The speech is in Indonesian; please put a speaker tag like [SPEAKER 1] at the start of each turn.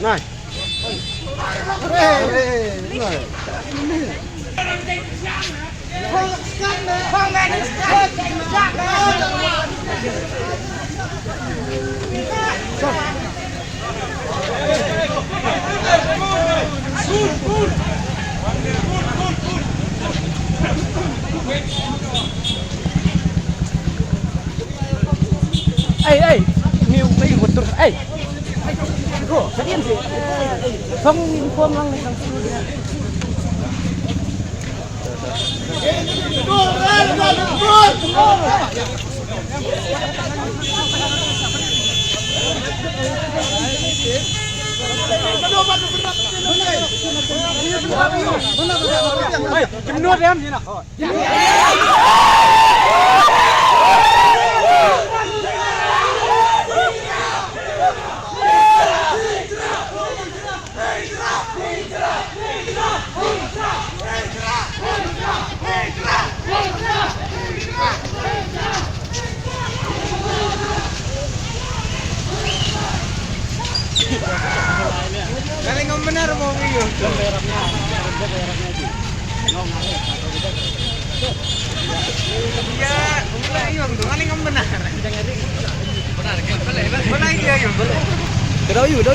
[SPEAKER 1] Này. Nhiều bây giờ một tuần, Bro, sadian sih. Không inform lang ng studio. Jemnut em sini nak.
[SPEAKER 2] Galing ang benar mo ngayon. Ya, wala yun. Galing ang benar. Benar kan? Wala yun. Pero yun.